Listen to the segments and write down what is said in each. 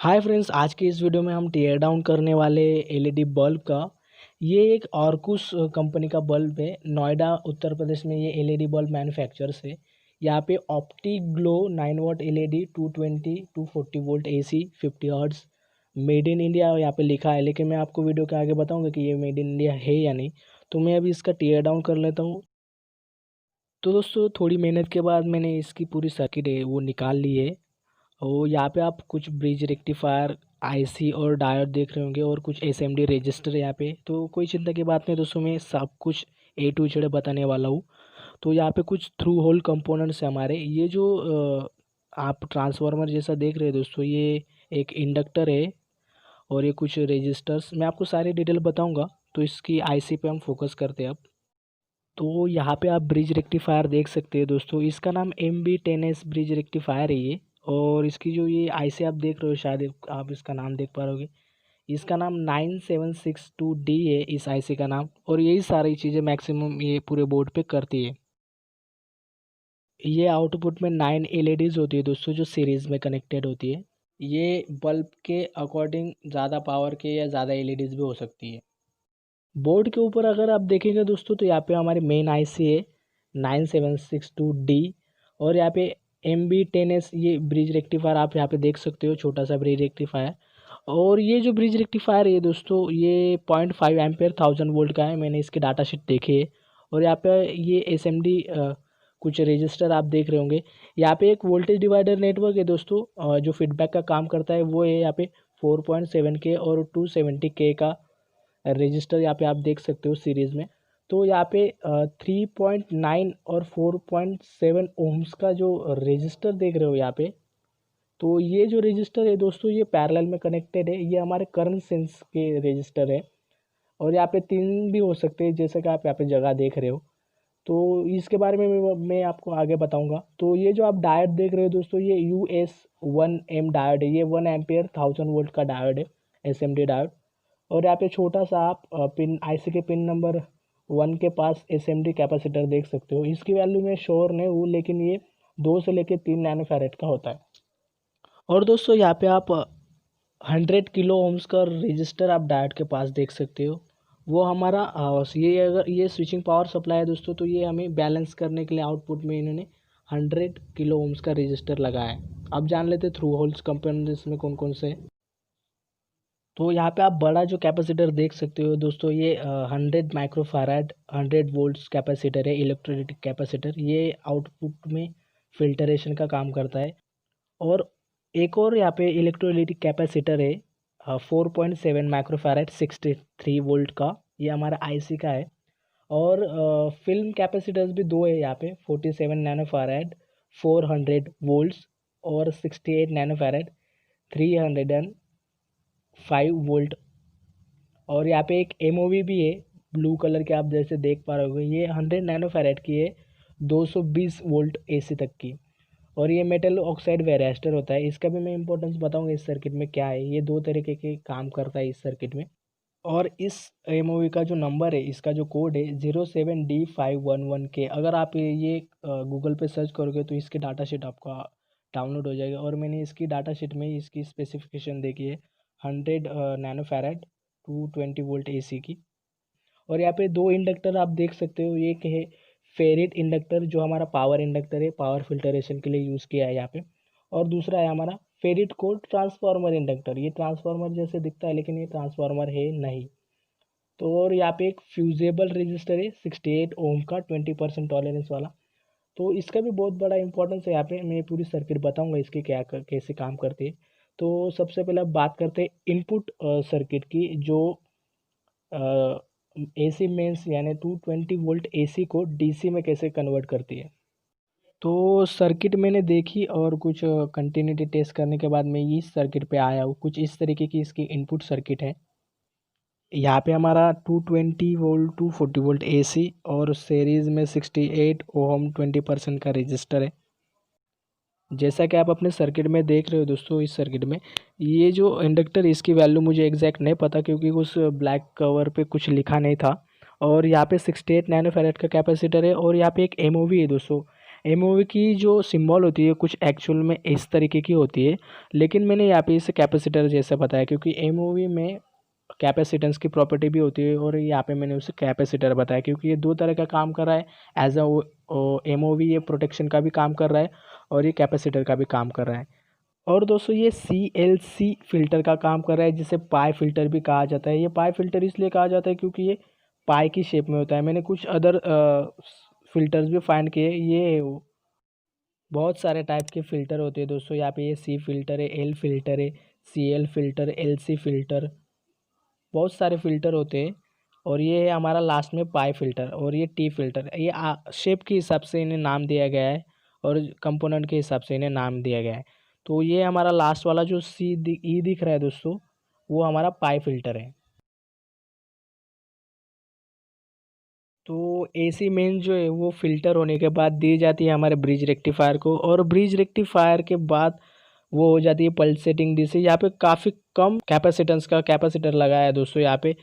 Hi friends, आज के इस वीडियो में हम टीयर डाउन करने वाले एलईडी बल्ब का। ये एक ऑर्कुस कंपनी का बल्ब है। नोएडा उत्तर प्रदेश में ये एलईडी बल्ब मैन्युफैक्चरर्स है। यहाँ पे Opti Glow 9 watt LED 220 240 volt AC 50 hertz made in India यहाँ पे लिखा है। लेकिन मैं आपको वीडियो के आगे बताऊंगा कि ये मेड इन इंडिया है या नहीं। तो मैं अभी इसका टीयर डाउन कर लेता हूँ। तो दोस्तों, थोड़ी मेहनत के बाद मैंने इसकी पूरी सर्किट है वो निकाल ली है। और यहाँ पे आप कुछ ब्रिज रेक्टिफायर आईसी और डायोड देख रहे होंगे और कुछ एसएमडी रजिस्टर यहाँ पे। तो कोई चिंता की बात नहीं दोस्तों, मैं सब कुछ ए टू जेड बताने वाला हूँ। तो यहाँ पे कुछ थ्रू होल कंपोनेंट्स है हमारे। ये जो आप ट्रांसफार्मर जैसा देख रहे हैं दोस्तों, ये एक इंडक्टर है और ये कुछ रजिस्टर्स। मैं आपको सारी डिटेल बताऊँगा। तो इसकी आईसी पे हम फोकस करते हैं अब। तो यहाँ पे आप ब्रिज रेक्टिफायर देख सकते हैं दोस्तों। इसका नाम MB10S ब्रिज रेक्टिफायर है ये। और इसकी जो ये आईसी आप देख रहे हो, शायद आप इसका नाम देख पा रहे। इसका नाम 9762D है इस आईसी का नाम। और यही सारी चीज़ें मैक्सिमम ये पूरे बोर्ड पे करती है। ये आउटपुट में 9 एलईडीज होती है दोस्तों, जो सीरीज़ में कनेक्टेड होती है। ये बल्ब के अकॉर्डिंग ज़्यादा पावर के या ज़्यादा एलईडीज भी हो सकती है। बोर्ड के ऊपर अगर आप देखेंगे दोस्तों, तो यहाँ पे हमारी मेन आईसी है 9762D। और यहाँ पे MB10S ये ब्रिज रेक्टिफायर आप यहाँ पे देख सकते हो, छोटा सा ब्रिज रेक्टिफायर। और ये जो ब्रिज रेक्टिफायर है दोस्तों, ये 0.5 एम्पेयर 1000 वोल्ट का है। मैंने इसकी डाटा शीट देखी है। और यहाँ पे ये SMD कुछ रजिस्टर आप देख रहे होंगे। यहाँ पे एक वोल्टेज डिवाइडर नेटवर्क है दोस्तों, जो फीडबैक का काम करता है वो है यहाँ पे 4.7K और 270K का रजिस्टर यहाँ पे आप देख सकते हो सीरीज़ में। तो यहाँ पे 3.9 और 4.7 ओम्स का जो रजिस्टर देख रहे हो यहाँ पे। तो ये जो रजिस्टर है दोस्तों, ये पैरेलल में कनेक्टेड है। ये हमारे करंट सेंस के रजिस्टर है। और यहाँ पे 3 भी हो सकते हैं, जैसे कि आप यहाँ पे जगह देख रहे हो। तो इसके बारे में मैं आपको आगे बताऊंगा। तो ये जो आप डायोड देख रहे हो दोस्तों, ये US1M डायोड है। ये 1 एम्पेयर 1000 वोल्ट का डायोड है, SMD डायोड। और यहाँ पे छोटा सा आप पिन आईसी के पिन नंबर 1 के पास SMD कैपेसिटर देख सकते हो। इसकी वैल्यू मैं श्योर नहीं हूँ, लेकिन ये 2 से लेकर 3 नैनोफैरेड का होता है। और दोस्तों, यहाँ पे आप 100 किलो ओम्स का रजिस्टर आप डायोड के पास देख सकते हो। वो हमारा ये अगर ये स्विचिंग पावर सप्लाई है दोस्तों, तो ये हमें बैलेंस करने के लिए आउटपुट में इन्होंने 100 किलो ओम्स का रजिस्टर लगाया है। अब जान लेते थ्रू होल्स कंपोनेंट्स में कौन कौन से हैं। तो यहाँ पे आप बड़ा जो कैपेसिटर देख सकते हो दोस्तों, ये 100 माइक्रोफैराड 100 वोल्ट्स कैपेसिटर है, इलेक्ट्रोलाइटिक कैपेसिटर। ये आउटपुट में फिल्टरेशन का काम करता है। और एक और यहाँ पे इलेक्ट्रोलाइटिक कैपेसिटर है 4.7 माइक्रोफैराड 63 वोल्ट का। ये हमारा आईसी का है। और फिल्म कैपेसिटर्स भी दो है यहाँ पे, 47 नैनोफैराड 400 वोल्ट्स और 68 नैनोफैराड 305 वोल्ट। और यहाँ पे एक एमओवी भी है ब्लू कलर के, आप जैसे देख पा रहे होगे। ये 100 नैनोफैराड की है, 220 वोल्ट एसी तक की। और ये मेटल ऑक्साइड वेरिएस्टर होता है। इसका भी मैं इंपॉर्टेंस बताऊंगा इस सर्किट में क्या है। ये 2 तरीके के काम करता है इस सर्किट में। और इस एमओवी का जो नंबर है, इसका जो कोड है 07D511K। अगर आप ये गूगल पे सर्च करोगे तो इसकी डाटा शीट आपका डाउनलोड हो जाएगा। और मैंने इसकी डाटा शीट में इसकी स्पेसिफिकेशन देखी है 100 नैनोफैराड 220 वोल्ट एसी की। और यहाँ पे 2 इंडक्टर आप देख सकते हो। एक है फेरिट इंडक्टर, जो हमारा पावर इंडक्टर है, पावर फिल्टरेशन के लिए यूज़ किया है यहाँ पे। और दूसरा है हमारा फेरिट कोड ट्रांसफार्मर इंडक्टर। ये ट्रांसफार्मर जैसे दिखता है, लेकिन ये ट्रांसफार्मर है नहीं। तो और यहाँ पे एक फ्यूजेबल रजिस्टर है 68 ओम का, 20% टॉलरेंस वाला। तो इसका भी बहुत बड़ा इंपॉर्टेंस है। यहाँ पे मैं पूरी सर्किट बताऊंगा इसकी कैसे काम करती है। तो सबसे पहले अब बात करते हैं इनपुट सर्किट की, जो एसी मेंस यानी 220 वोल्ट एसी को डीसी में कैसे कन्वर्ट करती है। तो सर्किट मैंने देखी और कुछ कंटिन्यूटी टेस्ट करने के बाद मैं इस सर्किट पे आया हूँ। कुछ इस तरीके की इसकी इनपुट सर्किट है। यहाँ पे हमारा 220 वोल्ट 240 वोल्ट एसी और सीरीज़ में 68 ओम 20% का रजिस्टर है। जैसा कि आप अपने सर्किट में देख रहे हो दोस्तों, इस सर्किट में ये जो इंडक्टर, इसकी वैल्यू मुझे एग्जैक्ट नहीं पता, क्योंकि उस ब्लैक कवर पे कुछ लिखा नहीं था। और यहाँ पे 68 नैनोफैरेड का कैपेसिटर है। और यहाँ पे एक एमओवी है दोस्तों, एमओवी की जो सिंबल होती है कुछ एक्चुअल में इस तरीके की होती है, लेकिन मैंने यहाँ पे इसे कैपेसिटर जैसा बताया क्योंकि एमओवी में कैपेसिटेंस की प्रॉपर्टी भी होती है और यहाँ पे मैंने उसे कैपेसिटर बताया क्योंकि ये दो तरह का काम कर रहा है। एज अ एमओवी ये प्रोटेक्शन का भी काम कर रहा है और ये कैपेसिटर का भी काम कर रहा है। और दोस्तों ये CLC फिल्टर का काम कर रहा है जिसे पाई फिल्टर भी कहा जाता है। ये पाई फिल्टर इसलिए कहा जाता है क्योंकि ये पाई की शेप में होता है। मैंने कुछ अदर फिल्टर्स भी फाइंड किए। ये बहुत सारे टाइप के फ़िल्टर होते हैं दोस्तों। यहाँ पे ये C फिल्टर है, L फिल्टर है, CL फिल्टर, LC फिल्टर, बहुत सारे फ़िल्टर होते हैं। और ये है हमारा लास्ट में पाई फ़िल्टर और ये T फ़िल्टर। ये शेप के हिसाब से इन्हें नाम दिया गया है और कंपोनेंट के हिसाब से इन्हें नाम दिया गया है। तो ये हमारा लास्ट वाला जो E दिख रहा है दोस्तों, वो हमारा पाई फ़िल्टर है। तो AC मेन जो है वो फ़िल्टर होने के बाद दी जाती है हमारे ब्रिज रेक्टिफायर को, और ब्रिज रेक्टिफायर के बाद वो हो जाती है पल्सेटिंग डीसी। यहाँ पे काफ़ी कम कैपेसिटेंस का कैपेसिटर लगाया है दोस्तों। यहाँ पे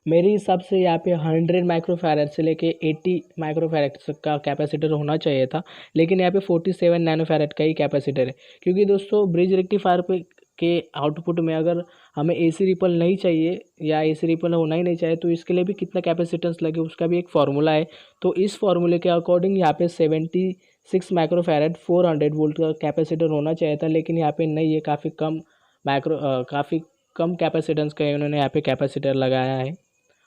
मेरे हिसाब से यहाँ पे 100 माइक्रोफैरड से लेके 80 माइक्रोफैरड का कैपेसिटर होना चाहिए था, लेकिन यहाँ पे 47 नैनोफैरड का ही कैपेसिटर है। क्योंकि दोस्तों ब्रिज रेक्टिफायर पे के आउटपुट में अगर हमें AC रिपल नहीं चाहिए या AC रिपल होना ही नहीं चाहिए तो इसके लिए भी कितना कैपेसिटेंस लगे उसका भी एक फार्मूला है। तो इस फार्मूले के अकॉर्डिंग यहाँ पे 76 माइक्रोफैरड 400 वोल्ट का कैपेसिटर होना चाहिए था, लेकिन यहाँ पे नहीं है। काफ़ी कम कैपेसिटेंस का इन्होंने यहाँ पे कैपेसिटर लगाया है।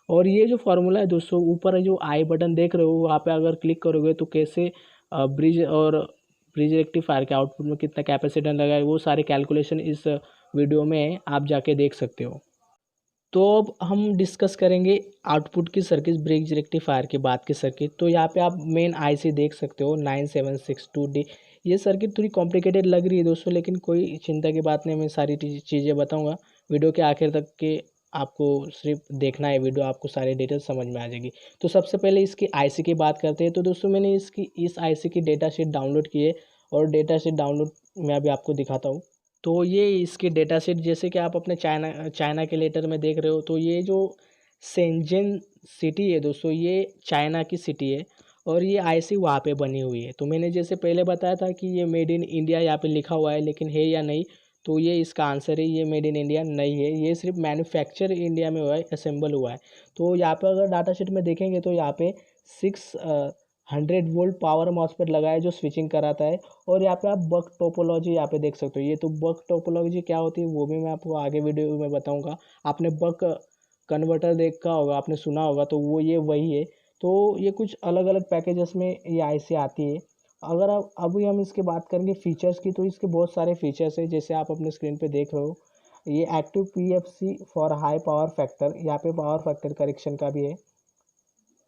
और ये जो फार्मूला है दोस्तों, ऊपर जो आई बटन देख रहे हो वहाँ पे अगर क्लिक करोगे तो कैसे ब्रिज रेक्टिफायर के आउटपुट में कितना कैपेसिटर लगा है वो सारे कैलकुलेशन इस वीडियो में आप जाके देख सकते हो। तो अब हम डिस्कस करेंगे आउटपुट की सर्किट ब्रिज रेक्टिफायर की बात की सर्किट। तो यहाँ पे आप मेन IC देख सकते हो 9762D। ये सर्किट थोड़ी कॉम्प्लिकेटेड लग रही है दोस्तों, लेकिन कोई चिंता की बात नहीं, मैं सारी चीज़ें बताऊंगा वीडियो के आखिर तक के। आपको सिर्फ देखना है वीडियो, आपको सारी डिटेल्स समझ में आ जाएगी। तो सबसे पहले इसकी IC की बात करते हैं। तो दोस्तों मैंने इस IC की डेटा शीट डाउनलोड की है और डेटा शीट डाउनलोड मैं अभी आपको दिखाता हूँ। तो ये इसकी डेटा सेट जैसे कि आप अपने चाइना चाइना के लेटर में देख रहे हो, तो ये जो शेंजन सिटी है दोस्तों, ये चाइना की सिटी है और ये IC वहाँ पे बनी हुई है। तो मैंने जैसे पहले बताया था कि ये मेड इन इंडिया यहाँ पे लिखा हुआ है, लेकिन है या नहीं, तो ये इसका आंसर है, ये मेड इन इंडिया नहीं है। ये सिर्फ मैन्युफैक्चर इंडिया में हुआ है, असेंबल हुआ है। तो यहाँ पे अगर डाटा शीट में देखेंगे तो यहाँ पे 600 वोल्ट पावर मॉसफेट लगा है जो स्विचिंग कराता है। और यहाँ पे आप बक टोपोलॉजी यहाँ पे देख सकते हो। ये तो बक टोपोलॉजी क्या होती है वो भी मैं आपको आगे वीडियो में बताऊंगा। आपने बक कन्वर्टर देखा होगा, आपने सुना होगा, तो वो ये वही है। तो ये कुछ अलग अलग पैकेजेस में ये IC आती है। अगर आप अभी हम इसके बात करेंगे फीचर्स की, तो इसके बहुत सारे फीचर्स है जैसे आप अपने स्क्रीन पे देख रहे हो। ये active PFC for high power factor, यहाँ पे पावर फैक्टर करेक्शन का भी है।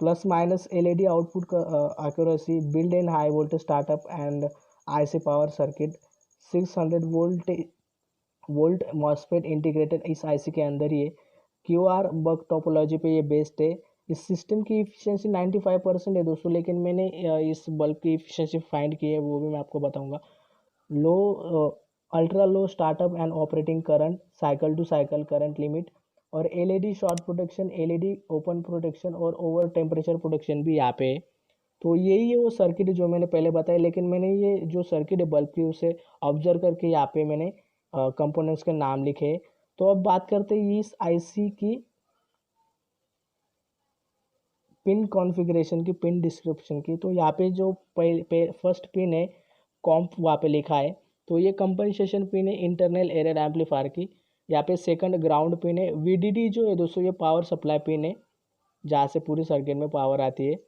प्लस माइनस LED आउटपुट का accuracy, build in high voltage startup and IC power circuit, 600 volt MOSFET integrated इस IC के अंदर ही है। QR बक टोपोलॉजी पे ये बेस्ड है। इस सिस्टम की इफिशियंसी 95% है दोस्तों, लेकिन मैंने इस बल्ब की इफिशियंसी फाइंड की है, वो भी मैं आपको बताऊंगा। Low ultra low startup and operating current, cycle to cycle current limit, और LED short protection, LED open protection और ओवर टेम्परेचर प्रोटेक्शन भी यहाँ पे है। तो यही है वो सर्किट जो मैंने पहले बताया, लेकिन मैंने ये जो सर्किट है बल्ब की उसे ऑब्जर्व करके यहाँ पे मैंने कंपोनेंट्स के नाम लिखे। तो अब बात करते हैं इस IC की पिन कॉन्फ़िगरेशन की, पिन डिस्क्रिप्शन की। तो यहाँ पे जो फर्स्ट पिन है कॉम्प वहाँ पे लिखा है, तो ये कंपनसेशन पिन है इंटरनल एरर एम्पलीफायर की। यहाँ पे सेकंड ग्राउंड पिन है। VDD जो है दोस्तों ये पावर सप्लाई पिन है जहाँ से पूरी सर्किट में पावर आती है।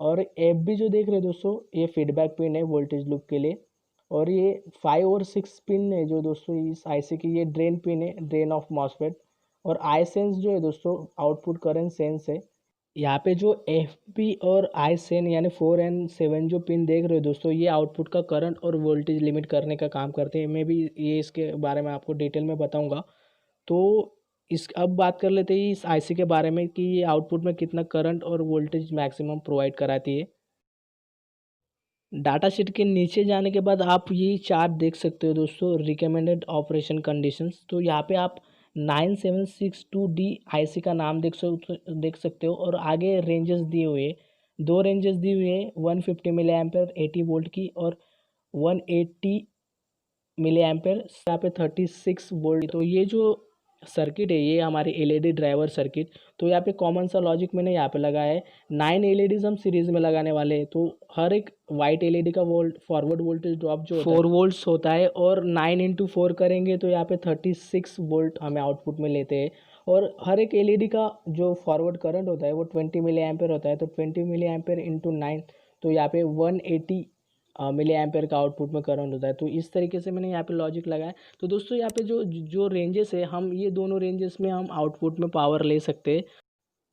और FB जो देख रहे हैं दोस्तों ये फीडबैक पिन है वोल्टेज लूप के लिए। और ये 5 और 6 पिन है जो दोस्तों इस IC की, ये ड्रेन पिन है, ड्रेन ऑफ मॉसफेट। और आई सेंस जो है दोस्तों आउटपुट करंट सेंस है। यहाँ पे जो FB और आई सेन यानी 4 एंड 7 जो पिन देख रहे हो दोस्तों, ये आउटपुट का करंट और वोल्टेज लिमिट करने का काम करते हैं। मैं भी ये इसके बारे में आपको डिटेल में बताऊंगा। तो इस अब बात कर लेते हैं इस IC के बारे में कि ये आउटपुट में कितना करंट और वोल्टेज मैक्सिमम प्रोवाइड कराती है। डाटा शीट के नीचे जाने के बाद आप ये चार्ट देख सकते हो दोस्तों, रिकमेंडेड ऑपरेशन कंडीशंस। तो यहाँ पे आप 9762D IC का नाम देख सकते हो और आगे रेंजेस दिए हुए दो रेंजेस दी हुई हैं 150 मिली एम्पेयर 80 वोल्ट की और 180 मिली एम्पेयर यहाँ पे 36 वोल्ट। तो ये जो सर्किट है ये हमारी एलईडी ड्राइवर सर्किट। तो यहाँ पे कॉमन सा लॉजिक मैंने यहाँ पे लगाया है। 9 एलईडीज हम सीरीज में लगाने वाले हैं। तो हर एक वाइट एलईडी का फॉरवर्ड वोल्टेज ड्रॉप जो 4 वोल्ट्स होता है और 9 × 4 करेंगे तो यहाँ पे 36 वोल्ट हमें आउटपुट में लेते हैं। और हर एक एलईडी का जो फॉरवर्ड करंट होता है वो 20 मिली एम्पेयर होता है। तो 20 मिली एम्पेयर इंटू 9 तो यहाँ पे 180 मिली एम्पेयर का आउटपुट में करंट होता है। तो इस तरीके से मैंने यहाँ पे लॉजिक लगाया। तो दोस्तों यहाँ पे जो जो रेंजेस है हम ये दोनों रेंजेस में हम आउटपुट में पावर ले सकते हैं।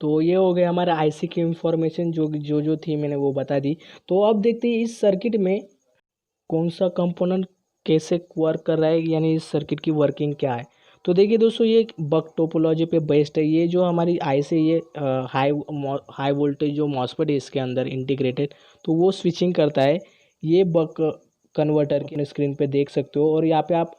तो ये हो गया हमारे आईसी की इंफॉर्मेशन जो थी मैंने वो बता दी। तो अब देखते हैं इस सर्किट में कौन सा कंपोनेंट कैसे वर्क कर रहा है, यानी इस सर्किट की वर्किंग क्या है। तो देखिए दोस्तों ये बक टोपोलॉजी पे बेस्ड है। ये जो हमारी आईसी ये हाई वोल्टेज जो मॉसफेट है इसके अंदर इंटीग्रेटेड, तो वो स्विचिंग करता है ये बक कन्वर्टर की स्क्रीन पे देख सकते हो। और यहाँ पे आप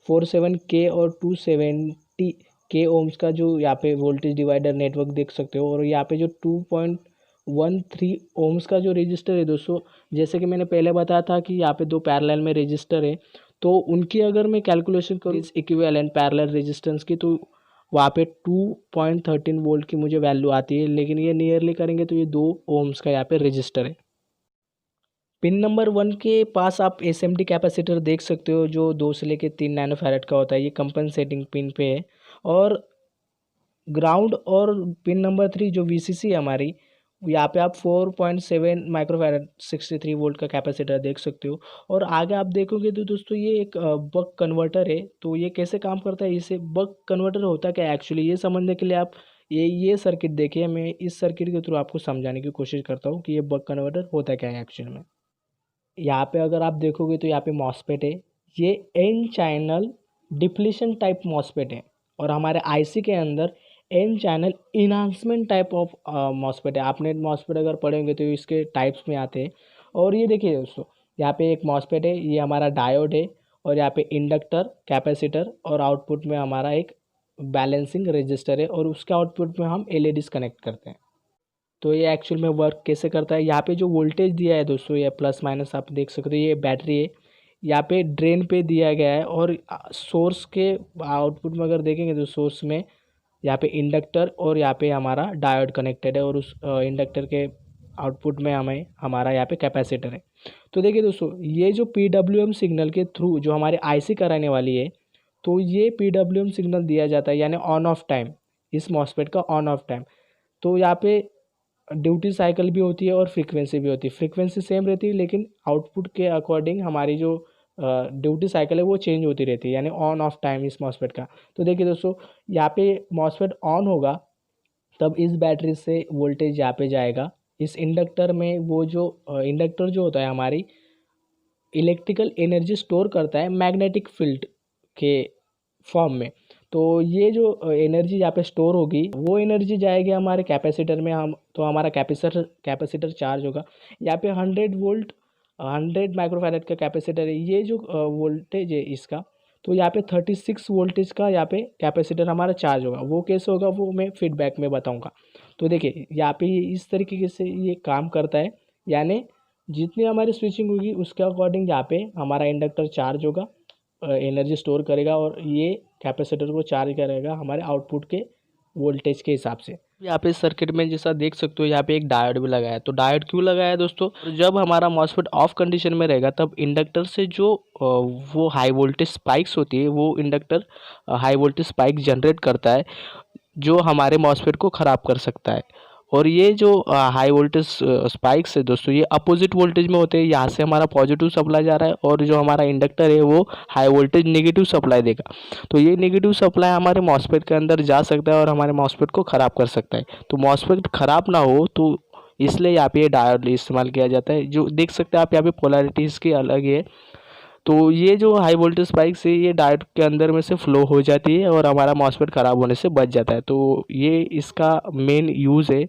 47K और 270K ओम्स का जो यहाँ पे वोल्टेज डिवाइडर नेटवर्क देख सकते हो। और यहाँ पे जो 2.13 ओम्स का जो रजिस्टर है दोस्तों, जैसे कि मैंने पहले बताया था कि यहाँ पे दो पैरेलल में रजिस्टर है, तो उनकी अगर मैं कैलकुलेशन करूँ इक्विवेलेंट पैरेलल रेजिस्टेंस की, तो वहाँ पे 2.13 वोल्ट की मुझे वैल्यू आती है। लेकिन ये नियरली करेंगे तो ये 2 ओम्स का यहाँ पे रजिस्टर है। पिन नंबर 1 के पास आप एसएमडी कैपेसिटर देख सकते हो जो 2 से लेकर 3 नैनोफैरड का होता है। ये कंपनसेटिंग पिन पे है। और ग्राउंड और पिन नंबर 3 जो वीसीसी है हमारी, यहाँ पे आप 4.7 माइक्रोफैरड 63 वोल्ट का कैपेसिटर देख सकते हो। और आगे आप देखोगे तो दोस्तों ये एक बक कन्वर्टर है। तो ये कैसे काम करता है, इसे बक कन्वर्टर होता क्या है एक्चुअली, ये समझने के लिए आप ये सर्किट देखिए। मैं इस सर्किट के थ्रू आपको समझाने की कोशिश करता हूँ कि ये बक कन्वर्टर होता क्या है एक्चुअल में। यहाँ पे अगर आप देखोगे तो यहाँ पे मॉसफेट है। ये N channel depletion type MOSFET है। और हमारे आईसी के अंदर N channel enhancement type of MOSFET है। आपने मॉसफेट अगर पढ़ेंगे तो इसके टाइप्स में आते हैं। और ये देखिए दोस्तों, यहाँ पे एक मॉसफेट है, ये हमारा डायोड है। और यहाँ पे इंडक्टर, कैपेसिटर और आउटपुट में हमारा एक बैलेंसिंग रजिस्टर है। और उसके आउटपुट में हम एलईडीज कनेक्ट करते हैं। तो ये एक्चुअल में वर्क कैसे करता है, यहाँ पे जो वोल्टेज दिया है दोस्तों, ये प्लस माइनस आप देख सकते हो, ये बैटरी है। यहाँ पे ड्रेन पे दिया गया है। और सोर्स के आउटपुट में अगर देखेंगे तो सोर्स में यहाँ पे इंडक्टर और यहाँ पे हमारा डायोड कनेक्टेड है। और उस इंडक्टर के आउटपुट में हमें हमारा यहाँ पे कैपेसिटर है। तो देखिए दोस्तों, ये जो PWM सिग्नल के थ्रू जो हमारे आईसी कराने वाली है, तो ये PWM सिग्नल दिया जाता है, यानी ऑन ऑफ टाइम, इस मॉसफेट का ऑन ऑफ टाइम। तो यहाँ पे ड्यूटी साइकिल भी होती है और फ्रीक्वेंसी भी होती है। फ्रीक्वेंसी सेम रहती है लेकिन आउटपुट के अकॉर्डिंग हमारी जो ड्यूटी साइकिल है वो चेंज होती रहती है, यानी ऑन ऑफ टाइम इस मॉसफेट का। तो देखिए दोस्तों, यहाँ पे मॉसफेट ऑन होगा तब इस बैटरी से वोल्टेज यहाँ पे जाएगा इस इंडक्टर में। वो जो इंडक्टर जो होता है हमारी इलेक्ट्रिकल एनर्जी स्टोर करता है मैग्नेटिक फील्ड के फॉर्म में। तो ये जो एनर्जी यहाँ पे स्टोर होगी वो एनर्जी जाएगी हमारे कैपेसिटर में। हम तो हमारा कैपेसिटर चार्ज होगा। यहाँ पे 100 वोल्ट 100 माइक्रोफैरड का कैपेसिटर है। ये जो वोल्टेज है इसका, तो यहाँ पे 36 वोल्टेज का यहाँ पे कैपेसिटर हमारा चार्ज होगा। वो कैसे होगा वो मैं फीडबैक में बताऊँगा। तो देखिए यहाँ पे इस तरीके से ये काम करता है, यानी जितनी हमारी स्विचिंग होगी उसके अकॉर्डिंग यहाँ पे हमारा इंडक्टर चार्ज होगा, एनर्जी स्टोर करेगा और ये कैपेसिटर को चार्ज करेगा हमारे आउटपुट के वोल्टेज के हिसाब से। यहाँ पे सर्किट में जैसा देख सकते हो यहाँ पे एक डायोड भी लगाया है। तो डायोड क्यों लगाया है दोस्तों, जब हमारा मॉसफेट ऑफ कंडीशन में रहेगा तब इंडक्टर से जो वो हाई वोल्टेज स्पाइक्स होती है, वो inductor high voltage spike generate करता है जो हमारे मॉसफेट को ख़राब कर सकता है। और ये जो हाई वोल्टेज स्पाइक्स है दोस्तों, ये अपोजिट वोल्टेज में होते हैं। यहाँ से हमारा पॉजिटिव सप्लाई जा रहा है और जो हमारा इंडक्टर है वो हाई वोल्टेज नेगेटिव सप्लाई देगा। तो ये नेगेटिव सप्लाई हमारे मॉसफेट के अंदर जा सकता है और हमारे मॉसफेट को ख़राब कर सकता है। तो मॉसफेट ख़राब ना हो तो इसलिए यहाँ पे ये डायोड इस्तेमाल किया जाता है। जो देख सकते हैं आप यहाँ पे पोलैरिटी इसकी अलग है। तो ये जो हाई वोल्टेज स्पाइक से ये डायोड के अंदर में से फ्लो हो जाती है और हमारा मॉसफेट ख़राब होने से बच जाता है। तो ये इसका मेन यूज़ है।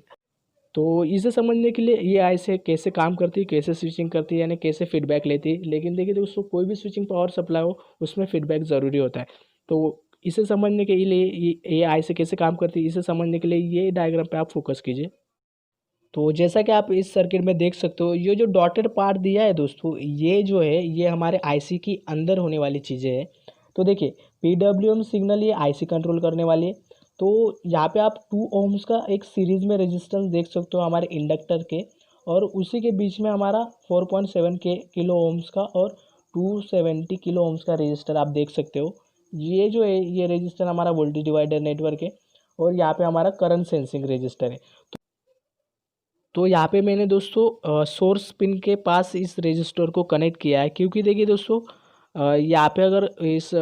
तो इसे समझने के लिए ये ऐसे कैसे काम करती है, कैसे स्विचिंग करती है, यानी कैसे फीडबैक लेती है। लेकिन देखिए दोस्तों, कोई भी स्विचिंग पावर सप्लाई हो उसमें फीडबैक ज़रूरी होता है। तो इसे समझने के लिए ये ऐसे कैसे काम करती है, इसे समझने के लिए ये डायग्राम पे आप फोकस कीजिए। तो जैसा कि आप इस सर्किट में देख सकते हो, ये जो डॉटेड पार्ट दिया है दोस्तों, ये जो है ये हमारे आईसी की अंदर होने वाली चीज़ें हैं। तो देखिए पीडब्ल्यूएम सिग्नल ये आईसी कंट्रोल करने वाली है। तो यहाँ पे आप 2 ओम्स का एक सीरीज़ में रेजिस्टेंस देख सकते हो हमारे इंडक्टर के, और उसी के बीच में हमारा 4.7 के किलो ओम्स का और 270 किलो ओम्स का रेजिस्टर आप देख सकते हो। ये जो है ये रेजिस्टर हमारा वोल्टेज डिवाइडर नेटवर्क है, और यहाँ पे हमारा करंट सेंसिंग रजिस्टर है। तो यहाँ पे मैंने दोस्तों सोर्स पिन के पास इस रजिस्टर को कनेक्ट किया है, क्योंकि देखिए दोस्तों यहाँ पे अगर इस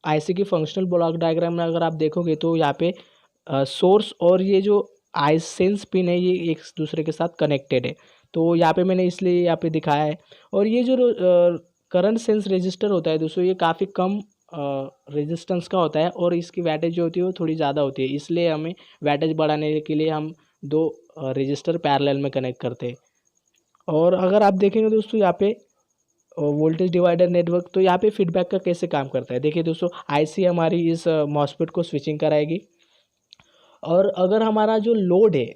आईसी की फंक्शनल ब्लॉक डायग्राम में अगर आप देखोगे तो यहाँ पे सोर्स और ये जो आई सेंस पिन है ये एक दूसरे के साथ कनेक्टेड है। तो यहाँ पे मैंने इसलिए यहाँ पे दिखाया है। और ये जो करंट सेंस रजिस्टर होता है दोस्तों, ये काफ़ी कम रेजिस्टेंस का होता है, और इसकी वैटेज जो होती है वो थोड़ी ज़्यादा होती है, इसलिए हमें वैटेज बढ़ाने के लिए हम दो रजिस्टर पैरेलल में कनेक्ट करते हैं। और अगर आप देखेंगे दोस्तों यहाँ पे वोल्टेज डिवाइडर नेटवर्क, तो यहाँ पे फीडबैक का कैसे काम करता है। देखिए दोस्तों आईसी हमारी इस मॉसफेट को स्विचिंग कराएगी, और अगर हमारा जो लोड है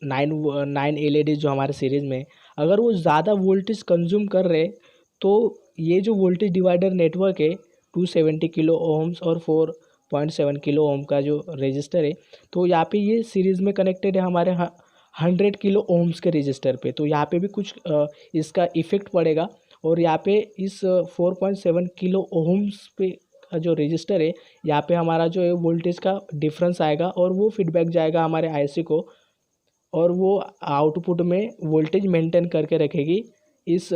9 एलईडी जो हमारे सीरीज़ में, अगर वो ज़्यादा वोल्टेज कंज्यूम कर रहे, तो ये जो वोल्टेज डिवाइडर नेटवर्क है 270 किलो ओम्स और 4.7 किलो ओम का जो रजिस्टर है, तो यहाँ पे ये सीरीज़ में कनेक्टेड है हमारे 100 किलो ओम्स के रजिस्टर पे। तो यहाँ पे भी कुछ इसका इफ़ेक्ट पड़ेगा, और यहाँ पे इस 4.7 किलो ओम्स पे का जो रजिस्टर है, यहाँ पे हमारा जो है वोल्टेज का डिफरेंस आएगा, और वो फीडबैक जाएगा हमारे आईसी को, और वो आउटपुट में वोल्टेज मेंटेन करके रखेगी इस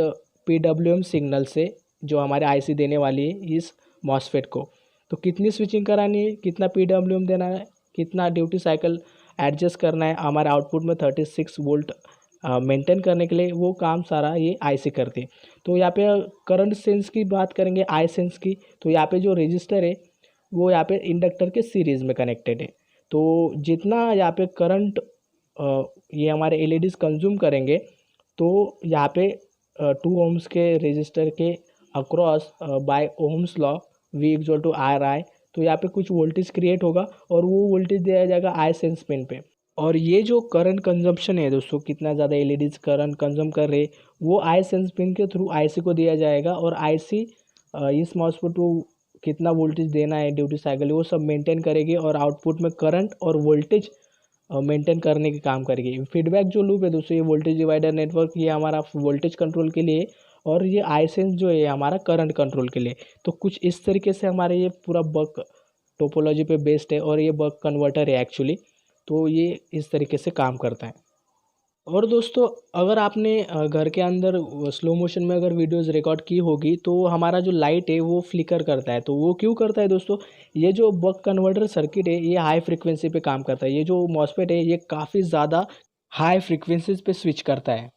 पीडब्ल्यूएम सिग्नल से, जो हमारे आईसी देने वाली है इस मॉसफेट को। तो कितनी स्विचिंग करानी है, कितना पीडब्ल्यूएम देना है, कितना ड्यूटी साइकिल एडजस्ट करना है हमारे आउटपुट में 36 वोल्ट मेंटेन करने के लिए, वो काम सारा ये आईसी करती है। तो यहाँ पे करंट सेंस की बात करेंगे, आई सेंस की, तो यहाँ पे जो रजिस्टर है वो यहाँ पे इंडक्टर के सीरीज़ में कनेक्टेड है। तो जितना यहाँ पे करंट ये हमारे एलईडीज कंज्यूम करेंगे, तो यहाँ पे 2 ओम्स के रजिस्टर के across by Ohm's law V equal to R I, तो यहाँ पे कुछ वोल्टेज क्रिएट होगा, और वो वोल्टेज दिया जाएगा आई सेंस पिन पे। और ये जो करंट कंजम्पशन है दोस्तों, कितना ज़्यादा एलईडीज करंट कंज्यूम कर रहे, वो आई सेंस पिन के थ्रू आईसी को दिया जाएगा, और आईसी इस मॉसफेट को कितना वोल्टेज देना है ड्यूटी साइकिल वो सब मेंटेन करेगी, और आउटपुट में करंट और वोल्टेज मेंटेन करने के काम करेगी। फीडबैक जो लूप है दोस्तों, ये वोल्टेज डिवाइडर नेटवर्क ये हमारा वोल्टेज कंट्रोल के लिए, और ये आई सेंस जो है हमारा करंट कंट्रोल के लिए। तो कुछ इस तरीके से हमारे ये पूरा बक टोपोलॉजी पे बेस्ड है, और ये बक कन्वर्टर है एक्चुअली। तो ये इस तरीके से काम करता है। और दोस्तों अगर आपने घर के अंदर स्लो मोशन में अगर वीडियोस रिकॉर्ड की होगी, तो हमारा जो लाइट है वो फ्लिकर करता है। तो वो क्यों करता है दोस्तों, ये जो बक कन्वर्टर सर्किट है ये हाई फ्रिक्वेंसी पे काम करता है। ये जो मॉसफेट है ये काफ़ी ज़्यादा हाई फ्रिक्वेंसीज पे स्विच करता है,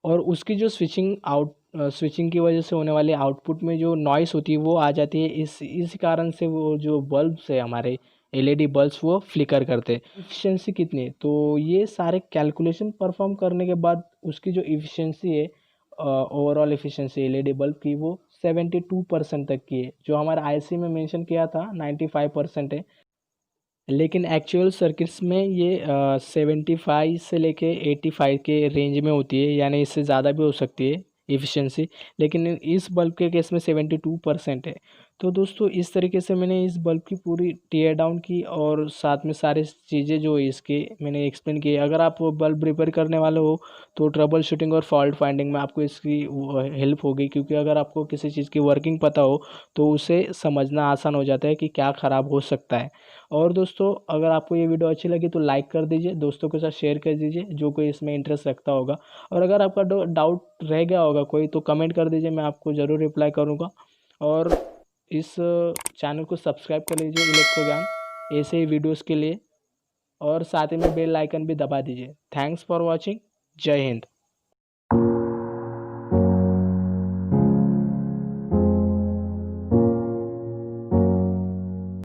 और उसकी जो स्विचिंग की वजह से होने वाले आउटपुट में जो नॉइस होती है वो आ जाती है। इस कारण से वो जो बल्ब्स है हमारे एलईडी बल्ब्स वो फ्लिकर करते हैं। इफिशिएंसी कितनी है, तो ये सारे कैलकुलेशन परफॉर्म करने के बाद उसकी जो इफिशिएंसी है ओवरऑल इफिशिएंसी एलईडी बल्ब की वो 72% तक की है। जो हमारा आईसी में मेंशन किया था 95% है, लेकिन एक्चुअल सर्किट्स में ये 75 से लेके 85 के रेंज में होती है, यानी इससे ज़्यादा भी हो सकती है इफ़िशिएंसी, लेकिन इस बल्ब के केस में 72% है। तो दोस्तों इस तरीके से मैंने इस बल्ब की पूरी टीयर डाउन की, और साथ में सारी चीज़ें जो इसके मैंने एक्सप्लेन की। अगर आप बल्ब रिपेयर करने वाले हो तो ट्रबल शूटिंग और फॉल्ट फाइंडिंग में आपको इसकी हेल्प होगी, क्योंकि अगर आपको किसी चीज़ की वर्किंग पता हो तो उसे समझना आसान हो जाता है कि क्या ख़राब हो सकता है। और दोस्तों अगर आपको ये वीडियो अच्छी लगी तो लाइक कर दीजिए, दोस्तों के साथ शेयर कर दीजिए जो कोई इसमें इंटरेस्ट रखता होगा। और अगर आपका डाउट रह गया होगा कोई, तो कमेंट कर दीजिए, मैं आपको ज़रूर रिप्लाई करूँगा। और इस चैनल को सब्सक्राइब कर लीजिए इलेक्ट्रो ज्ञान ऐसे ही वीडियोज़ के लिए, और साथ ही में बेल आइकन भी दबा दीजिए। Thanks for watching. जय हिंद।